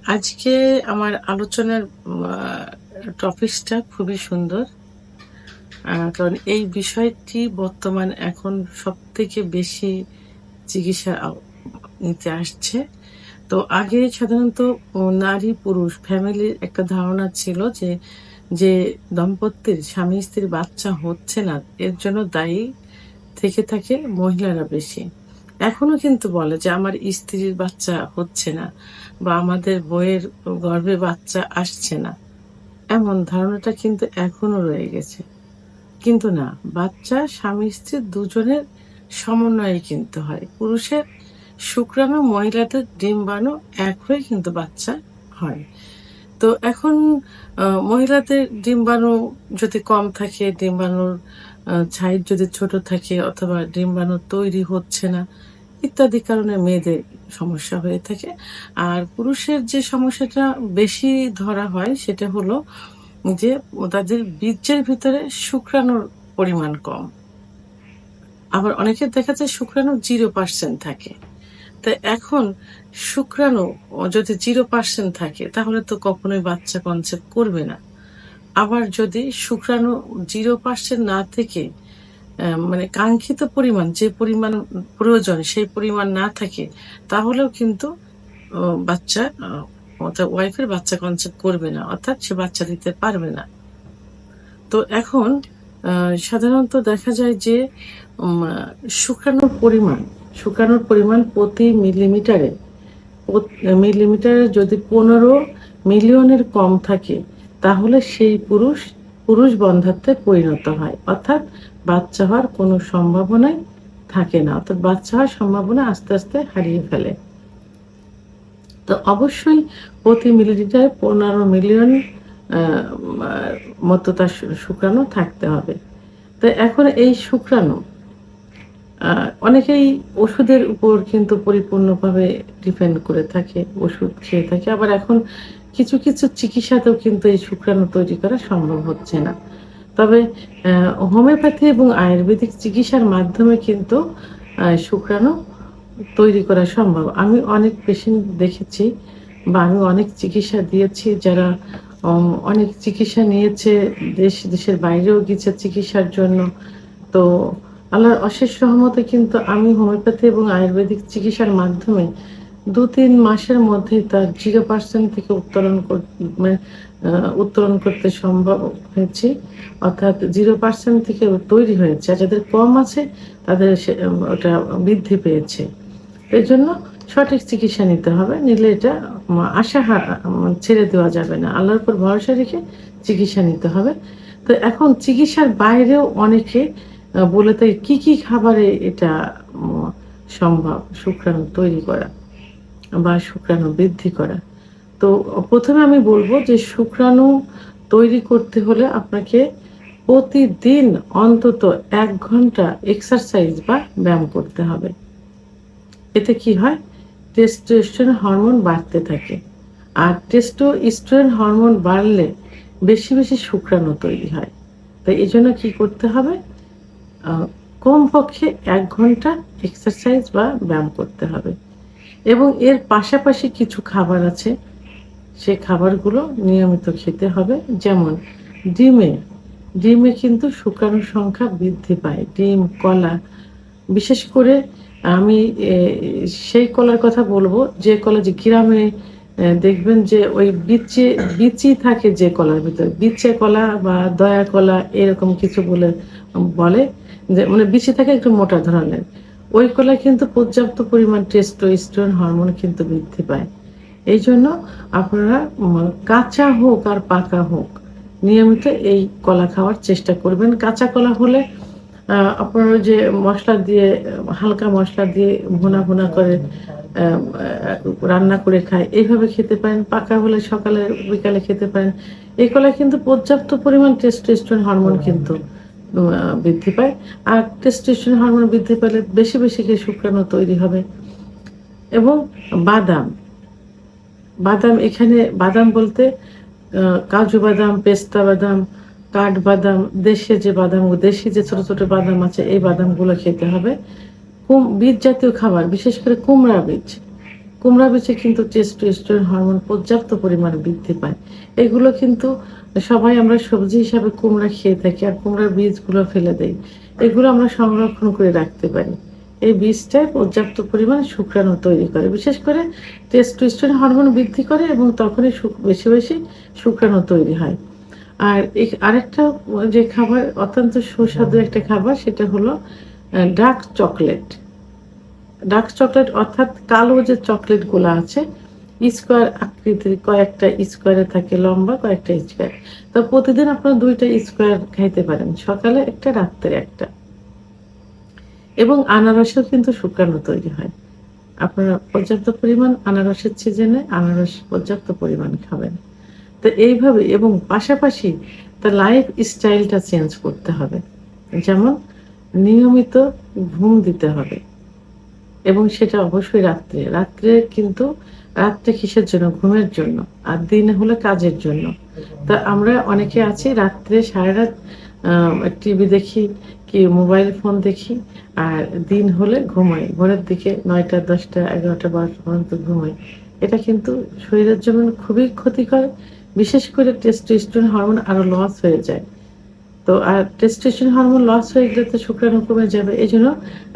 আজকে আমার আলোচনার টপিকসটা খুবই সুন্দর। কারণ এই বিষয়টি বর্তমান এখন সবথেকে বেশি চিকিৎসা নিতে আসছে। তো আগে সাধারণত নারী পুরুষ ফ্যামিলির একটা ধারণা ছিল যে, যে দম্পতির স্বামী-স্ত্রীর বাচ্চা হচ্ছে না এর জন্য দায়ী থেকে থাকে মহিলারা বেশি। এখনো কিন্তু বলে যে আমার স্ত্রীর বাচ্চা হচ্ছে না বা আমাদের বউয়ের গর্ভে বাচ্চা আসছে না। এমন ধারণাটা কিন্তু এখনো রয়ে গেছে। কিন্তু না, বাচ্চা স্বামী-স্ত্রী দুজনের সমন্বয়ে কিন্তু হয়। পুরুষের শুক্রাণু, মহিলাদের ডিম্বাণু এক হয়ে কিন্তু বাচ্চা হয়। তো এখন মহিলাদের ডিম্বাণু যদি কম থাকে, ডিম্বাণুর সাইজ যদি ছোট থাকে অথবা ডিম্বাণু তৈরি হচ্ছে না ইত্যাদি কারণে মেয়েদের সমস্যা হয়ে থাকে। আর পুরুষের যে সমস্যাটা বেশি ধরা হয় সেটা হলো যে তাদের বীর্যের ভিতরে শুক্রাণুর পরিমাণ কম। আবার অনেকের দেখা যায় শুক্রাণু 0% থাকে। তো এখন শুক্রাণু যদি 0% থাকে তাহলে তো কখনোই বাচ্চা কনসেপ্ট করবে না। আবার যদি শুক্রাণু 0% না থেকে মানে কাঙ্ক্ষিত পরিমাণ যে পরিমাণ প্রয়োজন সেই পরিমাণ না থাকে তাহলেও কিন্তু বাচ্চা অর্থাৎ ওয়াইফের বাচ্চা কনসেপ্ট করবে না, অর্থাৎ সে বাচ্চা দিতে পারবে না। তো এখন সাধারণত দেখা যায় যে উম আ শুক্রাণুর পরিমাণ প্রতি মিলিমিটারে যদি ১৫ মিলিয়নের কম থাকে তাহলে সেই পুরুষ বন্ধ্যাত্বে পরিণত হয়। অর্থাৎ বাচ্চা হওয়ার কোনো সম্ভাবনাই থাকে না। অর্থাৎ বাচ্চা হওয়ার সম্ভাবনা আস্তে, আস্তে হারিয়ে ফেলে। তো অবশ্যই প্রতি মিলিলিটারে ১৫ মিলিয়ন আ মা মতো তার শুক্রাণু থাকতে হবে। তো এখন এই শুক্রাণু আ অনেকেই ওষুধের উপর কিন্তু পরিপূর্ণভাবে ডিপেন্ড করে থাকে। ওষুধ খেয়ে থাকে। আবার এখন কিছু, কিছু চিকিৎসাতেও কিন্তু এই শুক্রাণু তৈরি করা সম্ভব হচ্ছে না। তবে হোমিওপ্যাথি এবং আয়ুর্বেদিক চিকিৎসার মাধ্যমে কিন্তু শুক্রাণু তৈরি করা সম্ভব। আমি অনেক পেশেন্ট দেখেছি বা আমি অনেক চিকিৎসা দিয়েছি যারা অনেক চিকিৎসা নিয়েছে, দেশের বাইরেও গেছে চিকিৎসার জন্য। তো আল্লাহর অশেষ রহমতে কিন্তু আমি হোমিওপ্যাথি এবং আয়ুর্বেদিক চিকিৎসার মাধ্যমে ২-৩ মাসের মধ্যেই তার 0% থেকে মানে উত্তরণ করতে সম্ভব হয়েছে। অর্থাৎ 0% থেকে তৈরি হয়েছে। আর যাদের কম আছে তাদের ওটা বৃদ্ধি পেয়েছে। এজন্য সঠিক চিকিৎসা নিতে হবে। নিলে এটা আশা ছেড়ে দেওয়া যাবে না। আল্লাহর উপর ভরসা রেখে চিকিৎসা নিতে হবে। তো এখন চিকিৎসার বাইরেও অনেকে বলে থাকে কি খাবারে এটা উম সম্ভব শুক্রাণু তৈরি করা বা শুক্রাণু বৃদ্ধি করা। তো ১ম এ আমি বলব যে শুক্রাণু তৈরি করতে হলে আপনাকে প্রতিদিন অন্তত ১ ঘন্টা এক্সারসাইজ বা ব্যায়াম করতে হবে। এতে কি হয়? টেস্টোস্টেরন হরমোন বাড়তে থাকে। আর টেস্টোস্টেরন হরমোন বাড়লে বেশি শুক্রাণু তৈরি হয়। তো এজন্য কি করতে হবে? আ কমপক্ষে ১ ঘন্টা এক্সারসাইজ বা ব্যায়াম করতে হবে। এবং এর পাশাপাশি কিছু খাবার আছে, সেই খাবারগুলো নিয়মিত খেতে হবে। যেমন ডিমে, ডিমে কিন্তু শুক্রাণুর সংখ্যা বৃদ্ধি পায়। ডিম, কলা বিশেষ করে আমি সেই কলার কথা বলব যে কলা যে গ্রামে দেখবেন যে ওই বিচি থাকে যে কলার ভিতরে। বিচে কলা বা দয়া কলা এরকম কিছু বলে যে মানে বিচি থাকে একটু মোটা ধরনের। ওই কলায় কিন্তু পর্যাপ্ত পরিমাণ টেস্টোস্টেরন হরমোন কিন্তু বৃদ্ধি পায়। এইজন্য আপনারা কাঁচা হোক আর পাকা হোক নিয়মিত এই কলা খাওয়ার চেষ্টা করবেন। কাঁচা কলা হলে আপনারা যে মসলা দিয়ে হালকা মসলা দিয়ে ভুনা করে আ রান্না করে খায় এভাবে খেতে পারেন। পাকা হলে সকালে বিকালে খেতে পারেন। এই কলায় কিন্তু পর্যাপ্ত পরিমাণ টেস্টোস্টেরন হরমোন কিন্তু বৃদ্ধি পায়। আর টেস্টোস্টেরন হরমোন বৃদ্ধি পেলে বেশি করে শুক্রাণু তৈরি হবে। এবং বাদাম, এখানে বাদাম বলতে কাজু বাদাম, পেস্তা বাদাম, কাঠবাদাম, দেশি যে ছোট বাদাম আছে এই বাদামগুলো খেতে হবে। বীজ জাতীয় খাবার বিশেষ করে কুমড়া বীজ। কুমড়া বীজে কিন্তু টেস্টোস্টেরন হরমোন পর্যাপ্ত পরিমাণে বৃদ্ধি পায়। এগুলো কিন্তু সবাই আমরা সবজি হিসাবে কুমড়া খেয়ে থাকি, আর কুমড়ার বীজগুলো ফেলে দেই। এগুলো আমরা সংরক্ষণ করে রাখতে পারি। এই বীজটায় পর্যাপ্ত পরিমাণে শুক্রাণু তৈরি করে। বিশেষ করে টেস্টোস্টেরন হরমোন বৃদ্ধি করে এবং তখনই বেশি, বেশি শুক্রাণু তৈরি হয়। আর আরেকটা যে খাবার অত্যন্ত সুস্বাদু একটা খাবার, সেটা হলো ডার্ক চকলেট। ডার্ক চকলেট অর্থাৎ কালো যে চকলেটগুলো আছে, স্কোয়ার আকৃতির, কয়েকটা স্কোয়ারে থাকে, লম্বা কয়েকটা স্কোয়ার। তো প্রতিদিন আপনারা ২ টা স্কোয়ার খাইতে পারেন, সকালে একটা, রাত্রে একটা। এবং আনারসেও কিন্তু শুক্রাণু তৈরি হয়। আপনারা পর্যাপ্ত পরিমাণ আনারসের সিজনে আনারস পর্যাপ্ত পরিমাণ খাবেন। তো এইভাবে, এবং পাশাপাশি তার লাইফ স্টাইলটা চেঞ্জ করতে হবে। যেমন নিয়মিত ঘুম দিতে হবে, এবং সেটা অবশ্যই রাত্রে। কিন্তু রাত্রে কিসের জন্য? ঘুমের জন্য। আর দিনে হলে কাজের জন্য। তা আমরা অনেকে আছি রাত্রে সারারাত টিভি দেখি, কি মোবাইল ফোন দেখি, আর দিন হলে ঘুমাই। ভোরের দিকে ৯টা, ১০টা, ১১টা, ১২টা পর্যন্ত ঘুমাই। এটা কিন্তু শরীরের জন্য খুবই ক্ষতিকর। বিশেষ করে টেস্টোস্টেরন হরমোন আরো লস হয়ে যায়। তো আর টেস্টোস্টেরন হরমোন লস হয়ে গেলে তো শুক্রাণু কমে যাবে। এজন্য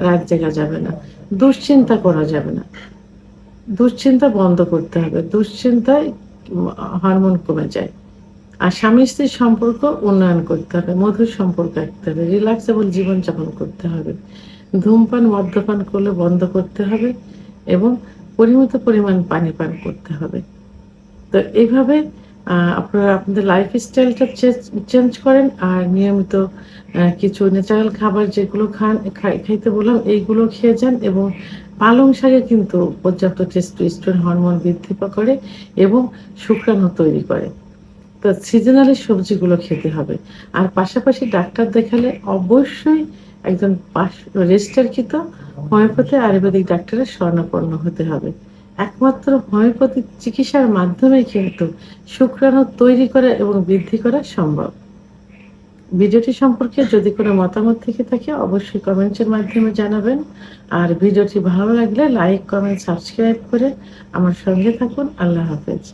রাত জাগা যাবে না। দুশ্চিন্তা করা যাবে না। দুশ্চিন্তা বন্ধ করতে হবে। দুশ্চিন্তায় হরমোন কমে যায়। আর স্বামী-স্ত্রীর সম্পর্ক উন্নয়ন করতে হবে। মধুর সম্পর্ক রাখতে হবে। রিল্যাক্সেবল জীবনযাপন করতে হবে। ধূমপান, মদ্যপান করলে বন্ধ করতে হবে, এবং পরিমিত পরিমাণ পানি পান করতে হবে। তো এইভাবে আপনারা আপনাদের লাইফস্টাইলটা চেঞ্জ করেন, আর নিয়মিত কিছু ন্যাচারাল খাবার যেগুলো খাইতে বললাম, এইগুলো খেয়ে যান। এবং পালং শাকে কিন্তু পর্যাপ্ত টেস্টোস্টেরন হরমোন বৃদ্ধি করে এবং শুক্রাণু তৈরি করে। তো সিজনালি সবজিগুলো খেতে হবে। আর পাশাপাশি ডাক্তার দেখালে অবশ্যই একজন রেজিস্টারকৃত হোমিওপ্যাথি আয়ুর্বেদিক ডাক্তারের শরণাপন্ন হতে হবে। একমাত্র হোমিওপ্যাথিক চিকিৎসার মাধ্যমেই কিন্তু শুক্রাণু তৈরি করা এবং বৃদ্ধি করা সম্ভব। ভিডিওটি সম্পর্কে যদি কোনো মতামত থেকে থাকে অবশ্যই কমেন্টের মাধ্যমে জানাবেন। আর ভিডিওটি ভালো লাগলে লাইক, কমেন্ট, সাবস্ক্রাইব করে আমার সঙ্গে থাকুন। আল্লাহ হাফেজ।